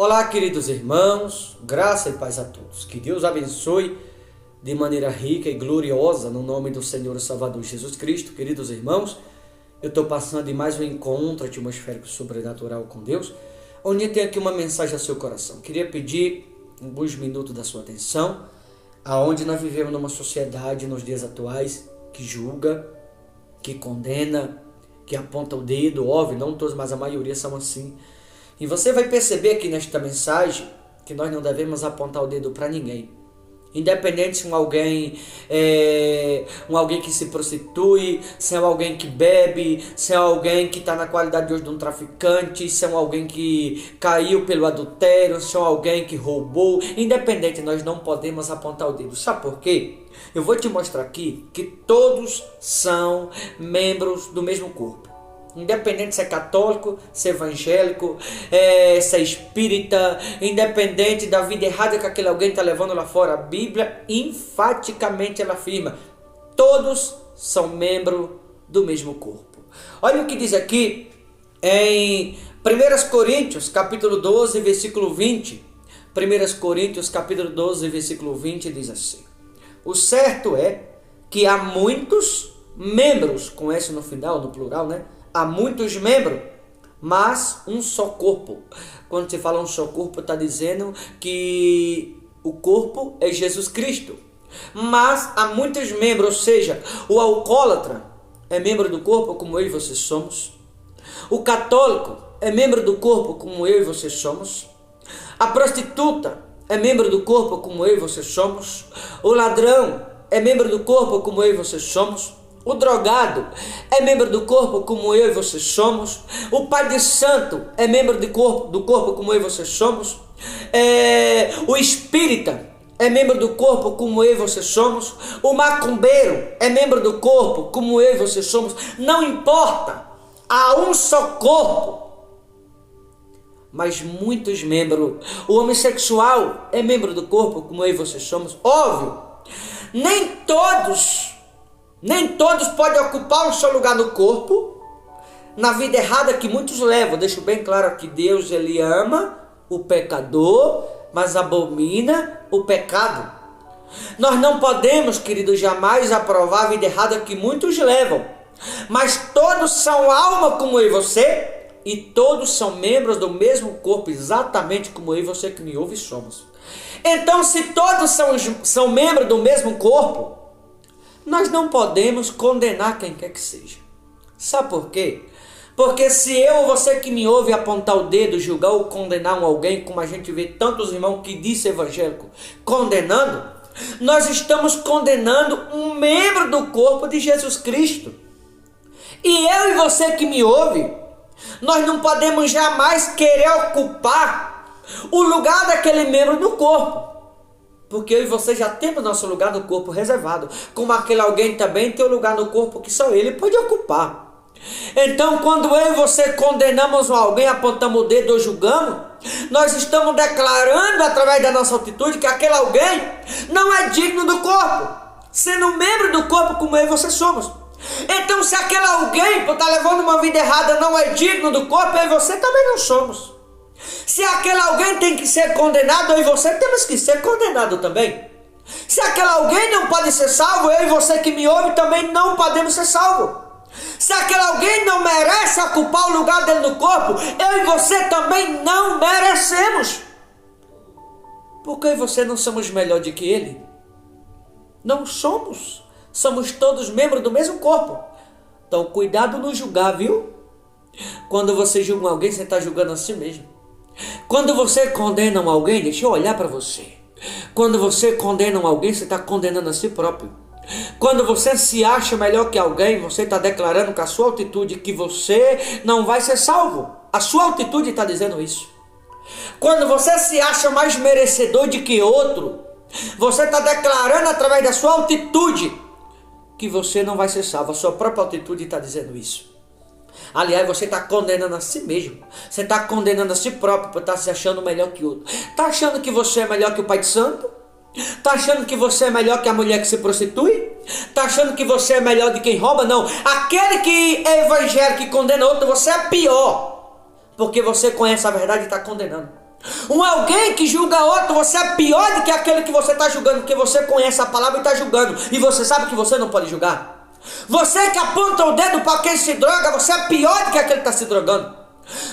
Olá, queridos irmãos, graça e paz a todos. Que Deus abençoe de maneira rica e gloriosa no nome do Senhor e Salvador Jesus Cristo. Queridos irmãos, eu estou passando em mais um encontro atmosférico sobrenatural com Deus, onde tem aqui uma mensagem ao seu coração. Queria pedir alguns minutos da sua atenção, aonde nós vivemos numa sociedade nos dias atuais que julga, que condena, que aponta o dedo, óbvio, não todos, mas a maioria são assim. E você vai perceber aqui nesta mensagem que nós não devemos apontar o dedo para ninguém. Independente se alguém que se prostitui, se é alguém que bebe, se é alguém que está na qualidade de hoje de um traficante, se é alguém que caiu pelo adultério, se é alguém que roubou. Independente, nós não podemos apontar o dedo. Sabe por quê? Eu vou te mostrar aqui que todos são membros do mesmo corpo. Independente se é católico, se é evangélico, se é espírita, independente da vida errada que aquele alguém está levando lá fora, a Bíblia enfaticamente ela afirma: todos são membros do mesmo corpo. Olha o que diz aqui em 1 Coríntios capítulo 12, versículo 20. 1 Coríntios capítulo 12, versículo 20 diz assim: o certo é que há muitos membros, com S no final, no plural, né? Há muitos membros, mas um só corpo. Quando se fala um só corpo, está dizendo que o corpo é Jesus Cristo. Mas há muitos membros, ou seja, o alcoólatra é membro do corpo como eu e você somos. O católico é membro do corpo como eu e você somos. A prostituta é membro do corpo como eu e você somos. O ladrão é membro do corpo como eu e você somos. O drogado é membro do corpo como eu e você somos. O pai de santo é membro do corpo como eu e você somos. O espírita é membro do corpo como eu e você somos. O macumbeiro é membro do corpo como eu e você somos. Não importa, há um só corpo, mas muitos membros. O homossexual é membro do corpo como eu e você somos. Óbvio, nem todos podem ocupar o seu lugar no corpo, na vida errada que muitos levam. Deixo bem claro que Deus ele ama o pecador, mas abomina o pecado. Nós não podemos, queridos, jamais aprovar a vida errada que muitos levam. Mas todos são alma como eu e você, e todos são membros do mesmo corpo, exatamente como eu e você que me ouve somos. Então, se todos são membros do mesmo corpo, nós não podemos condenar quem quer que seja. Sabe por quê? Porque se eu ou você que me ouve apontar o dedo, julgar ou condenar alguém, como a gente vê tantos irmãos que dizem evangélico condenando, nós estamos condenando um membro do corpo de Jesus Cristo. E eu e você que me ouve, nós não podemos jamais querer ocupar o lugar daquele membro no corpo. Porque eu e você já temos nosso lugar no corpo reservado. Como aquele alguém também tem um lugar no corpo que só ele pode ocupar. Então, quando eu e você condenamos alguém, apontamos o dedo ou julgamos, nós estamos declarando através da nossa atitude que aquele alguém não é digno do corpo, sendo um membro do corpo como eu e você somos. Então, se aquele alguém, por estar levando uma vida errada, não é digno do corpo, eu e você também não somos. Se aquele alguém tem que ser condenado, eu e você temos que ser condenado também. Se aquele alguém não pode ser salvo, eu e você que me ouve também não podemos ser salvos. Se aquele alguém não merece ocupar o lugar dele no corpo, eu e você também não merecemos. Porque eu e você não somos melhor do que ele. Não somos. Somos todos membros do mesmo corpo. Então cuidado no julgar, viu? Quando você julga alguém, você está julgando a si mesmo. Quando você condena alguém, deixa eu olhar para você. Quando você condena alguém, você está condenando a si próprio. Quando você se acha melhor que alguém, você está declarando com a sua atitude que você não vai ser salvo. A sua atitude está dizendo isso. Quando você se acha mais merecedor do que outro, você está declarando através da sua atitude que você não vai ser salvo. A sua própria atitude está dizendo isso. Aliás, você está condenando a si mesmo. Você está condenando a si próprio por estar se achando melhor que outro. Está achando que você é melhor que o pai de santo? Está achando que você é melhor que a mulher que se prostitui? Está achando que você é melhor de quem rouba? Não. Aquele que é evangélico e condena outro, você é pior. Porque você conhece a verdade e está condenando. Um alguém que julga outro, você é pior do que aquele que você está julgando, porque você conhece a palavra e está julgando, e você sabe que você não pode julgar. Você que aponta o dedo para quem se droga, você é pior do que aquele que está se drogando.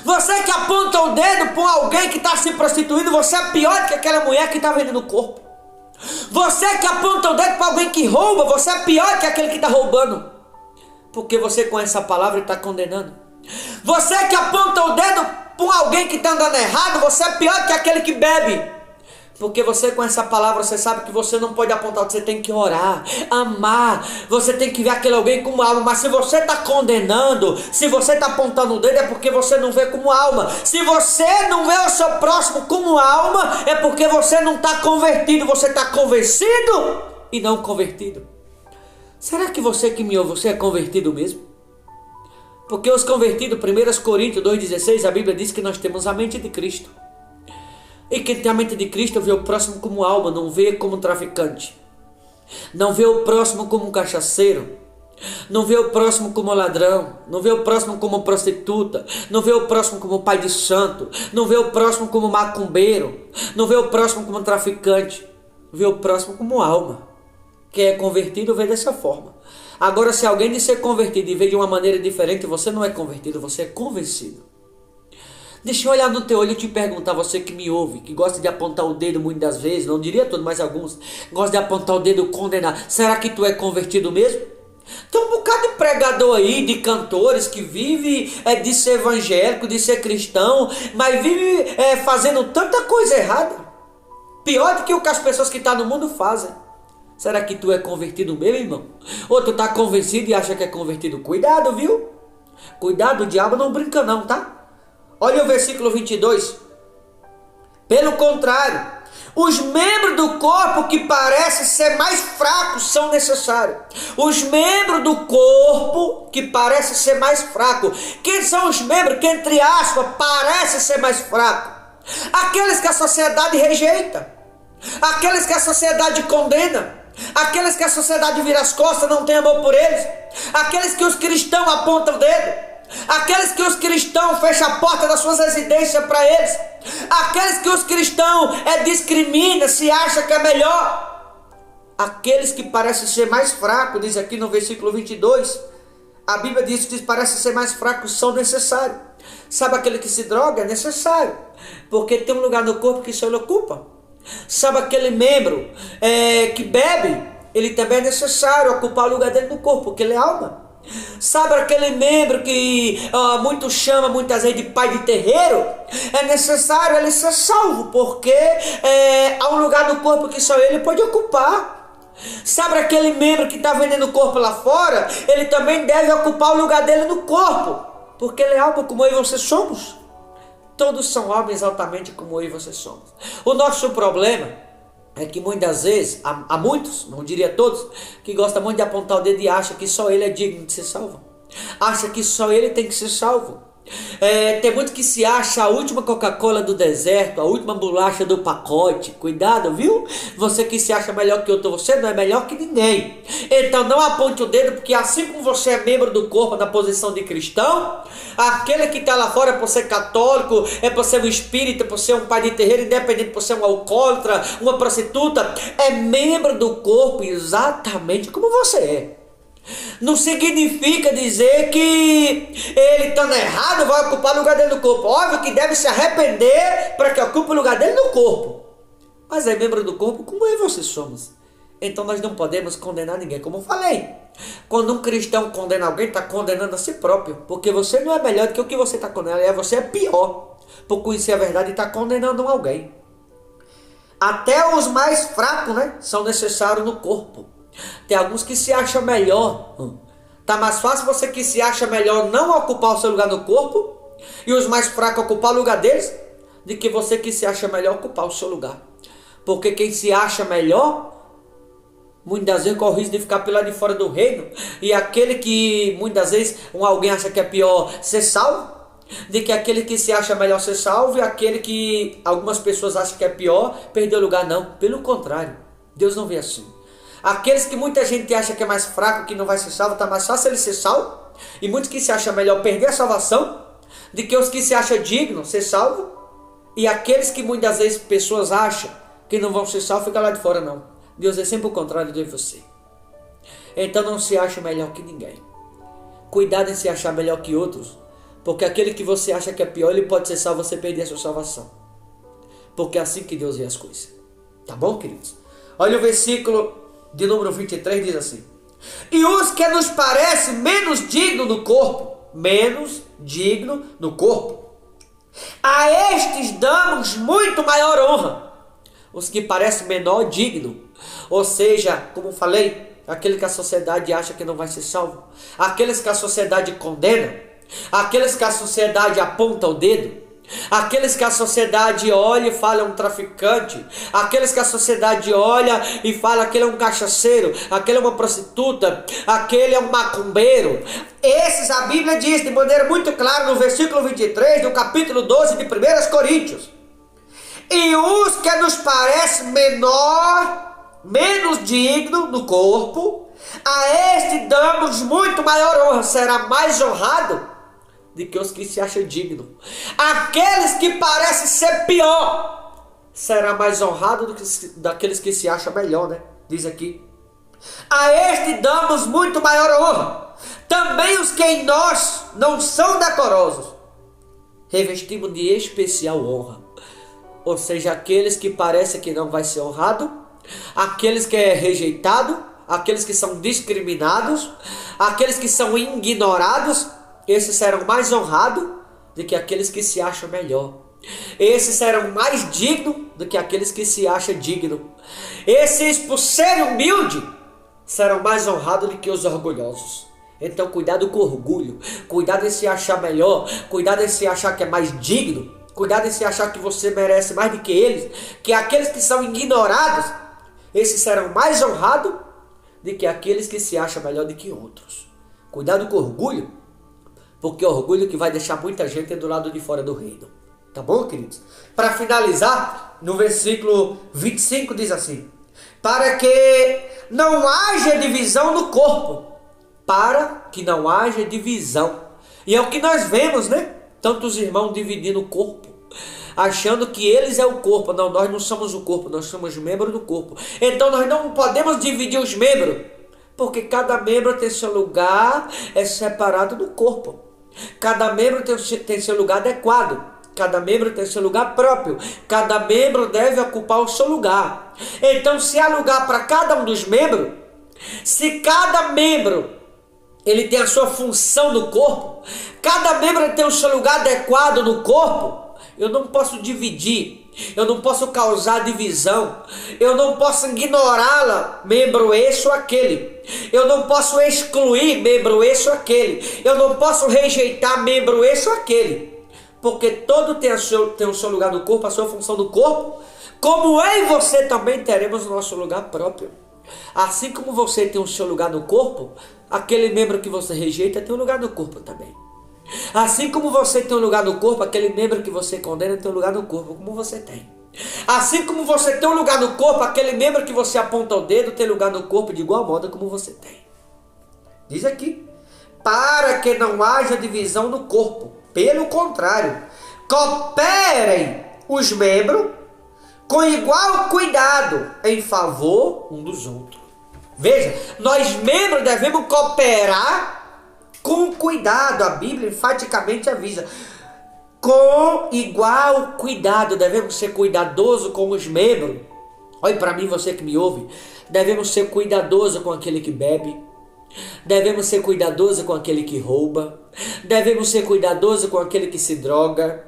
Você que aponta o dedo para alguém que está se prostituindo, você é pior do que aquela mulher que está vendendo o corpo. Você que aponta o dedo para alguém que rouba, você é pior do que aquele que está roubando, porque você conhece a palavra e está condenando. Você que aponta o dedo para alguém que está andando errado, você é pior do que aquele que bebe, porque você conhece a palavra, você sabe que você não pode apontar, você tem que orar, amar, você tem que ver aquele alguém como alma. Mas se você está condenando, se você está apontando o dedo, é porque você não vê como alma. Se você não vê o seu próximo como alma, é porque você não está convertido, você está convencido e não convertido. Será que você que me ouve, você é convertido mesmo? Porque os convertidos, 1 Coríntios 2,16, a Bíblia diz que nós temos a mente de Cristo. E quem tem a mente de Cristo vê o próximo como alma, não vê como traficante. Não vê o próximo como um cachaceiro. Não vê o próximo como ladrão. Não vê o próximo como prostituta. Não vê o próximo como pai de santo. Não vê o próximo como macumbeiro. Não vê o próximo como traficante. Vê o próximo como alma. Quem é convertido vê dessa forma. Agora, se alguém de ser convertido e vê de uma maneira diferente, você não é convertido, você é convencido. Deixa eu olhar no teu olho e te perguntar, você que me ouve, que gosta de apontar o dedo muitas das vezes, não diria todo, mas alguns, gosta de apontar o dedo e condenar. Será que tu é convertido mesmo? Tem um bocado de pregador aí, de cantores que vive de ser evangélico, de ser cristão, mas vive fazendo tanta coisa errada, pior do que o que as pessoas que estão no mundo fazem. Será que tu é convertido mesmo, irmão? Ou tu está convencido e acha que é convertido? Cuidado, viu? Cuidado, o diabo não brinca não, tá? Olha o versículo 22. Pelo contrário, os membros do corpo que parecem ser mais fracos são necessários. Os membros do corpo que parecem ser mais fracos. Quem são os membros que, entre aspas, parecem ser mais fracos? Aqueles que a sociedade rejeita. Aqueles que a sociedade condena. Aqueles que a sociedade vira as costas, não tem amor por eles. Aqueles que os cristãos apontam o dedo. Aqueles que os cristãos fecham a porta das suas residências para eles. Aqueles que os cristãos discriminam, se acha que é melhor. Aqueles que parecem ser mais fracos, diz aqui no versículo 22, a Bíblia diz que parecem ser mais fracos, são necessários. Sabe aquele que se droga? É necessário, porque tem um lugar no corpo que só ele ocupa. Sabe aquele membro que bebe? Ele também é necessário ocupar o lugar dele no corpo, porque ele é alma. Sabe aquele membro que muitos chamam muitas vezes de pai de terreiro? É necessário ele ser salvo, porque há um lugar no corpo que só ele pode ocupar. Sabe aquele membro que está vendendo o corpo lá fora? Ele também deve ocupar o lugar dele no corpo, porque ele é alma como eu e você somos. Todos são alma exatamente como eu e você somos. O nosso problema é que muitas vezes, há muitos, não diria todos, que gostam muito de apontar o dedo e acham que só ele é digno de ser salvo. Acha que só ele tem que ser salvo. Tem muito que se acha a última Coca-Cola do deserto, a última bolacha do pacote. Cuidado, viu? Você que se acha melhor que outro, você não é melhor que ninguém. Então não aponte o dedo, porque assim como você é membro do corpo na posição de cristão, aquele que está lá fora por ser católico, por ser um espírita, por ser um pai de terreiro, independente, por ser um alcoólatra, uma prostituta, é membro do corpo exatamente como você é. Não significa dizer que ele estando errado vai ocupar o lugar dele no corpo. Óbvio que deve se arrepender para que ocupe o lugar dele no corpo. Mas é membro do corpo como eu e você somos. Então nós não podemos condenar ninguém. Como eu falei, quando um cristão condena alguém, está condenando a si próprio. Porque você não é melhor do que o que você está condenando. Você é pior por conhecer a verdade e está condenando alguém. Até os mais fracos, são necessários no corpo. Tem alguns que se acham melhor. Tá mais fácil você que se acha melhor não ocupar o seu lugar no corpo e os mais fracos ocupar o lugar deles, do que você que se acha melhor ocupar o seu lugar. Porque quem se acha melhor, muitas vezes corre o risco de ficar pelo lado de fora do reino. E aquele que muitas vezes alguém acha que é pior ser salvo, de que aquele que se acha melhor ser salvo, e aquele que algumas pessoas acham que é pior perder o lugar. Não, pelo contrário, Deus não vê assim. Aqueles que muita gente acha que é mais fraco, que não vai ser salvo, está mais fácil ele ser salvo. E muitos que se acham melhor perder a salvação, do que os que se acham dignos ser salvo E aqueles que muitas vezes pessoas acham que não vão ser salvos, fica lá de fora não. Deus é sempre o contrário de você. Então não se acha melhor que ninguém. Cuidado em se achar melhor que outros, porque aquele que você acha que é pior, ele pode ser salvo, você perder a sua salvação. Porque é assim que Deus vê as coisas. Tá bom, queridos? Olha o versículo de número 23, diz assim: e os que nos parece menos digno no corpo, a estes damos muito maior honra. Os que parecem menor digno, ou seja, como falei, aquele que a sociedade acha que não vai ser salvo, aqueles que a sociedade condena, aqueles que a sociedade aponta o dedo, aqueles que a sociedade olha e fala é um traficante, aqueles que a sociedade olha e fala aquele é um cachaceiro, aquele é uma prostituta, aquele é um macumbeiro. Esses a Bíblia diz de maneira muito clara no versículo 23 do capítulo 12 de 1 Coríntios: e os que nos parece menos digno no corpo, a este damos muito maior honra. Será mais honrado do que os que se acham dignos. Aqueles que parecem ser pior, será mais honrado do que daqueles que se acham melhor, né? Diz aqui: a este damos muito maior honra. Também os que em nós não são decorosos, revestimos de especial honra. Ou seja, aqueles que parecem que não vai ser honrado, aqueles que é rejeitado, aqueles que são discriminados, aqueles que são ignorados, esses serão mais honrados do que aqueles que se acham melhor. Esses serão mais dignos do que aqueles que se acham dignos. Esses, por serem humildes, serão mais honrados do que os orgulhosos. Então cuidado com o orgulho, cuidado em se achar melhor, cuidado em se achar que é mais digno, cuidado em se achar que você merece mais do que eles, que aqueles que são ignorados, esses serão mais honrados do que aqueles que se acham melhor do que outros. Cuidado com o orgulho, porque é o orgulho que vai deixar muita gente do lado de fora do reino. Tá bom, queridos? Para finalizar, no versículo 25 diz assim: para que não haja divisão no corpo. Para que não haja divisão. E é o que nós vemos, né? Tantos irmãos dividindo o corpo, achando que eles é o corpo. Não, nós não somos o corpo, nós somos membros do corpo. Então nós não podemos dividir os membros, porque cada membro tem seu lugar, é separado do corpo. Cada membro tem seu lugar adequado. Cada membro tem seu lugar próprio. Cada membro deve ocupar o seu lugar. Então, se há lugar para cada um dos membros, se cada membro ele tem a sua função no corpo, cada membro tem o seu lugar adequado no corpo, eu não posso dividir, eu não posso causar divisão, eu não posso ignorá-la, membro esse ou aquele, eu não posso excluir membro esse ou aquele, eu não posso rejeitar membro esse ou aquele, porque todo tem o seu lugar no corpo, a sua função no corpo, como eu e você também teremos o nosso lugar próprio. Assim como você tem o seu lugar no corpo, aquele membro que você rejeita tem um lugar no corpo também. Assim como você tem um lugar no corpo, aquele membro que você condena tem um lugar no corpo, como você tem. Assim como você tem um lugar no corpo, aquele membro que você aponta o dedo tem lugar no corpo de igual modo como você tem. Diz aqui: para que não haja divisão no corpo. Pelo contrário, cooperem os membros com igual cuidado em favor um dos outros. Veja, nós membros devemos cooperar com cuidado. A Bíblia enfaticamente avisa: com igual cuidado. Devemos ser cuidadosos com os membros. Olhe para mim, você que me ouve. Devemos ser cuidadosos com aquele que bebe. Devemos ser cuidadosos com aquele que rouba. Devemos ser cuidadosos com aquele que se droga.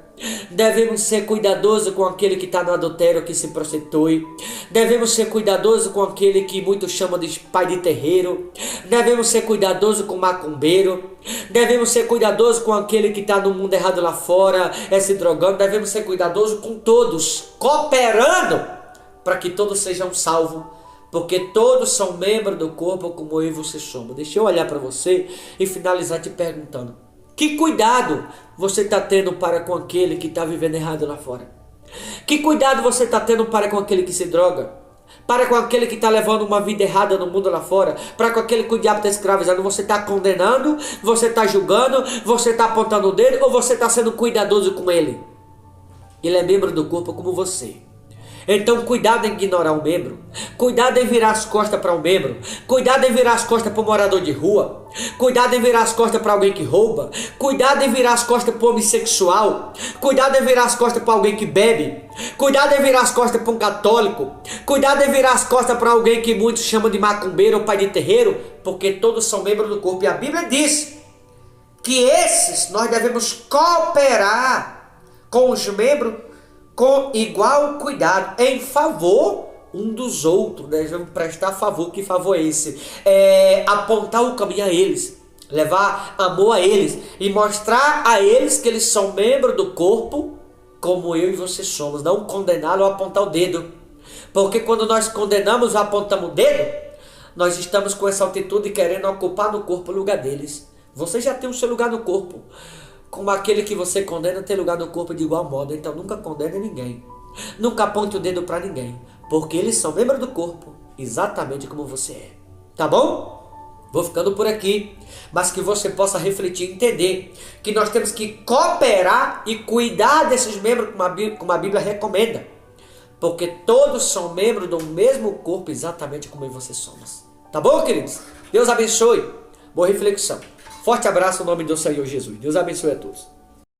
Devemos ser cuidadosos com aquele que está no adultério, que se prostitui. Devemos ser cuidadosos com aquele que muitos chamam de pai de terreiro. Devemos ser cuidadosos com o macumbeiro. Devemos ser cuidadosos com aquele que está no mundo errado lá fora, se drogando. Devemos ser cuidadosos com todos, cooperando para que todos sejam salvos, porque todos são membros do corpo como eu e você somos. Deixa eu olhar para você e finalizar te perguntando: que cuidado você está tendo para com aquele que está vivendo errado lá fora? Que cuidado você está tendo para com aquele que se droga? Para com aquele que está levando uma vida errada no mundo lá fora? Para com aquele que o diabo está escravizando? Você está condenando? Você está julgando? Você está apontando o dedo? Ou você está sendo cuidadoso com ele? Ele é membro do corpo como você. Então cuidado em ignorar um membro, cuidado em virar as costas para um membro, cuidado em virar as costas para um morador de rua, cuidado em virar as costas para alguém que rouba, cuidado em virar as costas para um homossexual, cuidado em virar as costas para alguém que bebe, cuidado em virar as costas para um católico, cuidado em virar as costas para alguém que muitos chamam de macumbeiro ou pai de terreiro, porque todos são membros do corpo. E a Bíblia diz que esses nós devemos cooperar com os membros com igual cuidado, em favor um dos outros, né? Devemos prestar favor. Que favor é esse? Apontar o caminho a eles, levar amor a eles e mostrar a eles que eles são membros do corpo, como eu e você somos. Não condená-lo ou apontar o dedo, porque quando nós condenamos ou apontamos o dedo, nós estamos com essa atitude querendo ocupar no corpo o lugar deles. Você já tem o seu lugar no corpo. Como aquele que você condena tem lugar no corpo de igual modo. Então nunca condene ninguém. Nunca aponte o dedo para ninguém. Porque eles são membros do corpo, exatamente como você é. Tá bom? Vou ficando por aqui. Mas que você possa refletir e entender que nós temos que cooperar e cuidar desses membros como a Bíblia recomenda. Porque todos são membros do mesmo corpo, exatamente como eu e você somos. Tá bom, queridos? Deus abençoe. Boa reflexão. Forte abraço no nome do Senhor Jesus. Deus abençoe a todos.